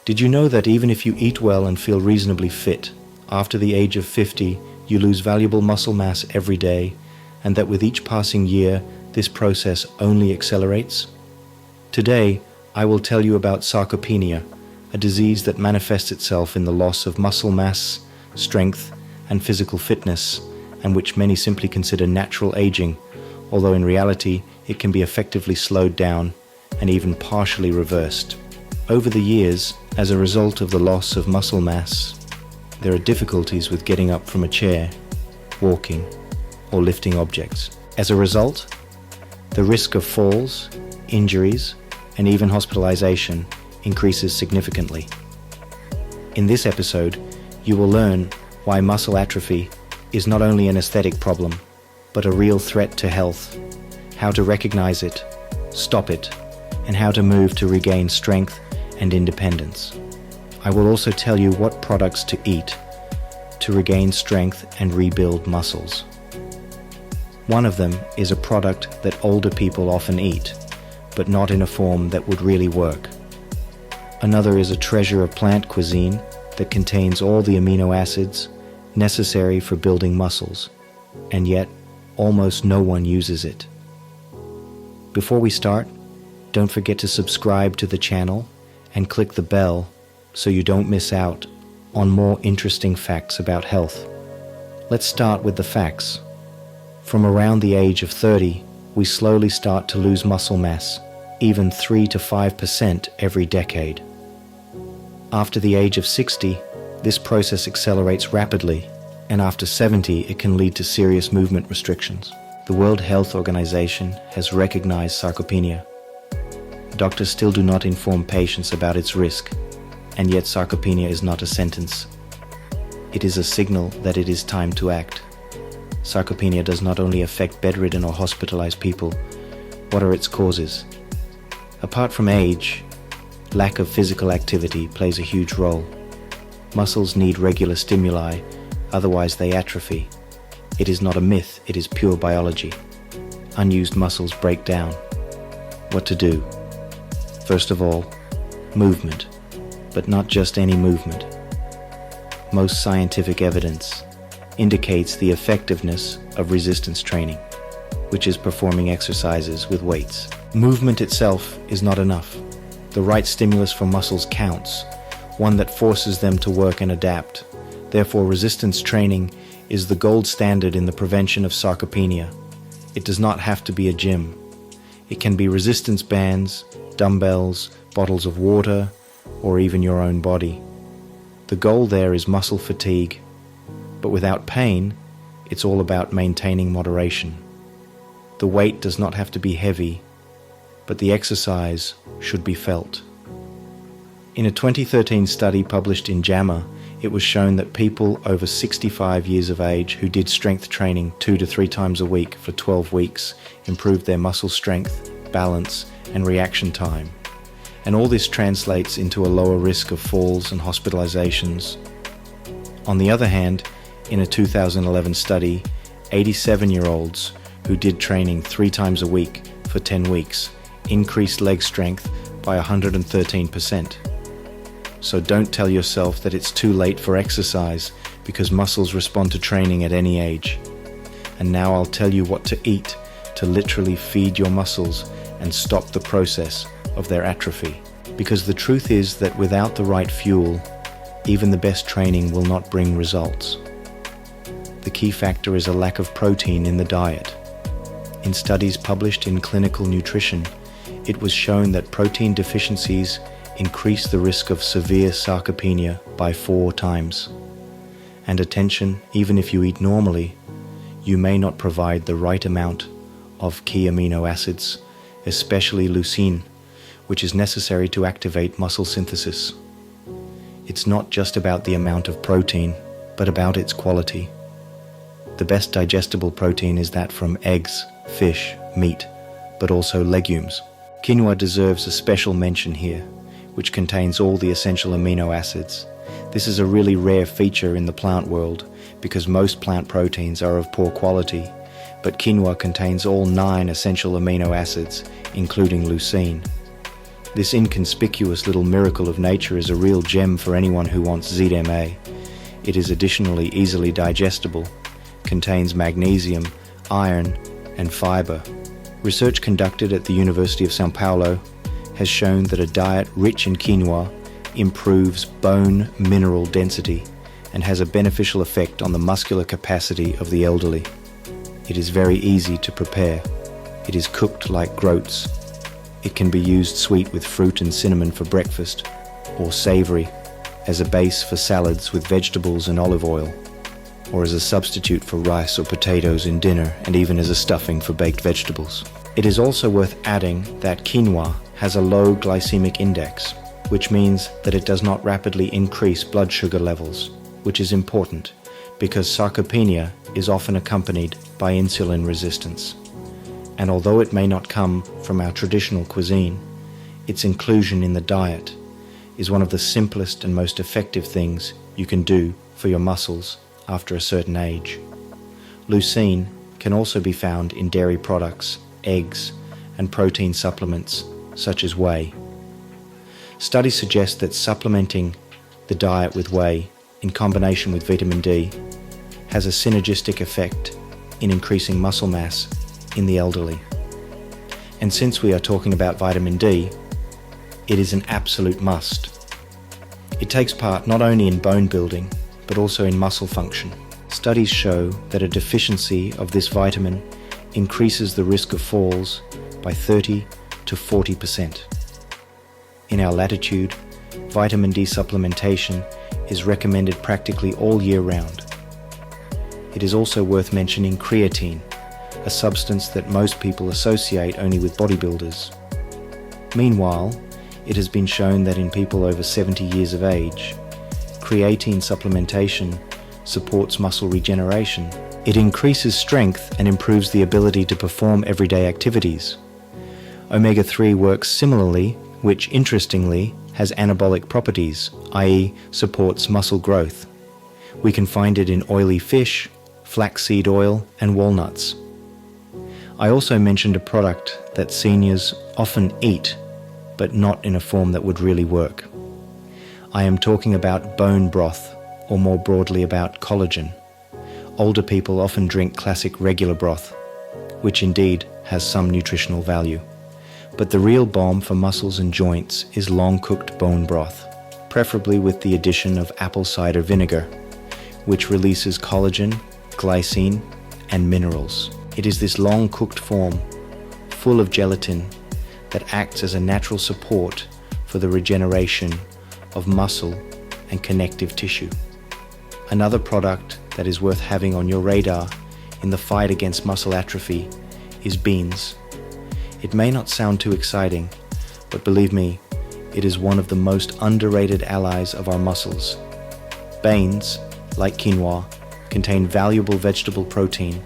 Did you know that even if you eat well and feel reasonably fit, after the age of 50, you lose valuable muscle mass every day, and that with each passing year, this process only accelerates? Today, I will tell you about sarcopenia, a disease that manifests itself in the loss of muscle mass, strength, and physical fitness, and which many simply consider natural aging, although in reality, it can be effectively slowed down and even partially reversed. Over the years, as a result of the loss of muscle mass, there are difficulties with getting up from a chair, walking, or lifting objects. As a result, the risk of falls, injuries, and even hospitalization increases significantly. In this episode, you will learn why muscle atrophy is not only an aesthetic problem, but a real threat to health, how to recognize it, stop it, and how to move to regain strength and independence. I will also tell you what products to eat to regain strength and rebuild muscles. One of them is a product that older people often eat, but not in a form that would really work. Another is a treasure of plant cuisine that contains all the amino acids necessary for building muscles, and yet almost no one uses it. Before we start, don't forget to subscribe to the channel and click the bell so you don't miss out on more interesting facts about health. Let's start with the facts. From around the age of 30, we slowly start to lose muscle mass, even 3 to 5% every decade. After the age of 60, this process accelerates rapidly, and after 70, it can lead to serious movement restrictions. The World Health Organization has recognized sarcopenia. Doctors still do not inform patients about its risk, and yet sarcopenia is not a sentence. It is a signal that it is time to act. Sarcopenia does not only affect bedridden or hospitalized people. What are its causes? Apart from age, lack of physical activity plays a huge role. Muscles need regular stimuli, otherwise they atrophy. It is not a myth, it is pure biology. Unused muscles break down. What to do? First of all, movement, but not just any movement. Most scientific evidence indicates the effectiveness of resistance training, which is performing exercises with weights. Movement itself is not enough. The right stimulus for muscles counts, one that forces them to work and adapt. Therefore, resistance training is the gold standard in the prevention of sarcopenia. It does not have to be a gym. It can be resistance bands, dumbbells, bottles of water, or even your own body. The goal there is muscle fatigue, but without pain, it's all about maintaining moderation. The weight does not have to be heavy, but the exercise should be felt. In a 2013 study published in JAMA, it was shown that people over 65 years of age who did strength training 2 to 3 times a week for 12 weeks improved their muscle strength, balance, and reaction time. And all this translates into a lower risk of falls and hospitalizations. On the other hand, in a 2011 study, 87-year-olds who did training 3 times a week for 10 weeks increased leg strength by 113%. So don't tell yourself that it's too late for exercise, because muscles respond to training at any age. And now I'll tell you what to eat to literally feed your muscles and stop the process of their atrophy. Because the truth is that without the right fuel, even the best training will not bring results. The key factor is a lack of protein in the diet. In studies published in Clinical Nutrition, it was shown that protein deficiencies increase the risk of severe sarcopenia by 4 times. And attention, even if you eat normally, you may not provide the right amount of key amino acids, especially leucine, which is necessary to activate muscle synthesis. It's not just about the amount of protein, but about its quality. The best digestible protein is that from eggs, fish, meat, but also legumes. Quinoa deserves a special mention here, which contains all the essential amino acids. This is a really rare feature in the plant world because most plant proteins are of poor quality, but quinoa contains all 9 essential amino acids, including leucine. This inconspicuous little miracle of nature is a real gem for anyone who wants ZMA. It is additionally easily digestible, contains magnesium, iron, and fiber. Research conducted at the University of São Paulo has shown that a diet rich in quinoa improves bone mineral density and has a beneficial effect on the muscular capacity of the elderly. It is very easy to prepare. It is cooked like groats. It can be used sweet with fruit and cinnamon for breakfast, or savory as a base for salads with vegetables and olive oil, or as a substitute for rice or potatoes in dinner, and even as a stuffing for baked vegetables. It is also worth adding that quinoa has a low glycemic index, which means that it does not rapidly increase blood sugar levels, which is important because sarcopenia is often accompanied by insulin resistance. And although it may not come from our traditional cuisine, its inclusion in the diet is one of the simplest and most effective things you can do for your muscles after a certain age. Leucine can also be found in dairy products, eggs, and protein supplements such as whey. Studies suggest that supplementing the diet with whey in combination with vitamin D has a synergistic effect in increasing muscle mass in the elderly. And since we are talking about vitamin D, it is an absolute must. It takes part not only in bone building, but also in muscle function. Studies show that a deficiency of this vitamin increases the risk of falls by 30 to 40%. In our latitude, vitamin D supplementation is recommended practically all year round. It is also worth mentioning creatine, a substance that most people associate only with bodybuilders. Meanwhile, it has been shown that in people over 70 years of age, creatine supplementation supports muscle regeneration. It increases strength and improves the ability to perform everyday activities. Omega-3 works similarly, which interestingly has anabolic properties, i.e. supports muscle growth. We can find it in oily fish, flaxseed oil, and walnuts. I also mentioned a product that seniors often eat, but not in a form that would really work. I am talking about bone broth, or more broadly about collagen. Older people often drink classic regular broth, which indeed has some nutritional value. But the real balm for muscles and joints is long-cooked bone broth, preferably with the addition of apple cider vinegar, which releases collagen, glycine, and minerals. It is this long-cooked form, full of gelatin, that acts as a natural support for the regeneration of muscle and connective tissue. Another product that is worth having on your radar in the fight against muscle atrophy is beans. It may not sound too exciting, but believe me, it is one of the most underrated allies of our muscles. Beans, like quinoa, contain valuable vegetable protein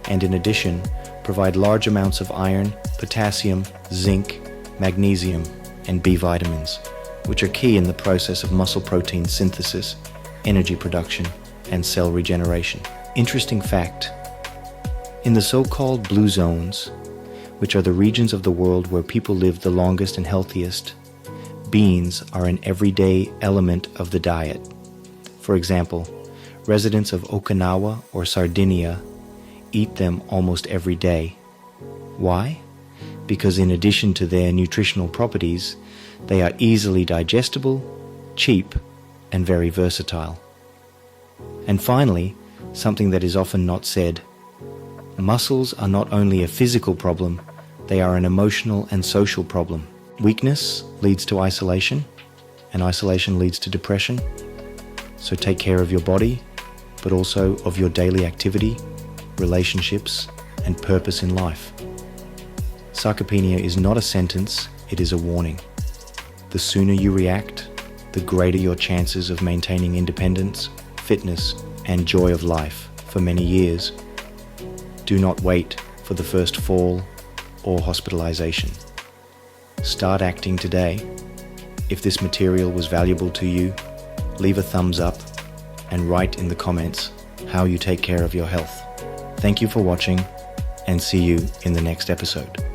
and in addition provide large amounts of iron, potassium, zinc, magnesium, and B vitamins, which are key in the process of muscle protein synthesis, energy production, and cell regeneration. Interesting fact, in the so-called blue zones, which are the regions of the world where people live the longest and healthiest, beans are an everyday element of the diet. For example, residents of Okinawa or Sardinia eat them almost every day. Why? Because in addition to their nutritional properties, they are easily digestible, cheap, and very versatile. And finally, something that is often not said, muscles are not only a physical problem, they are an emotional and social problem. Weakness leads to isolation, and isolation leads to depression. So take care of your body, but also of your daily activity, relationships, and purpose in life. Sarcopenia is not a sentence, it is a warning. The sooner you react, the greater your chances of maintaining independence, fitness, and joy of life for many years. Do not wait for the first fall or hospitalization. Start acting today. If this material was valuable to you, leave a thumbs up and write in the comments how you take care of your health. Thank you for watching and see you in the next episode.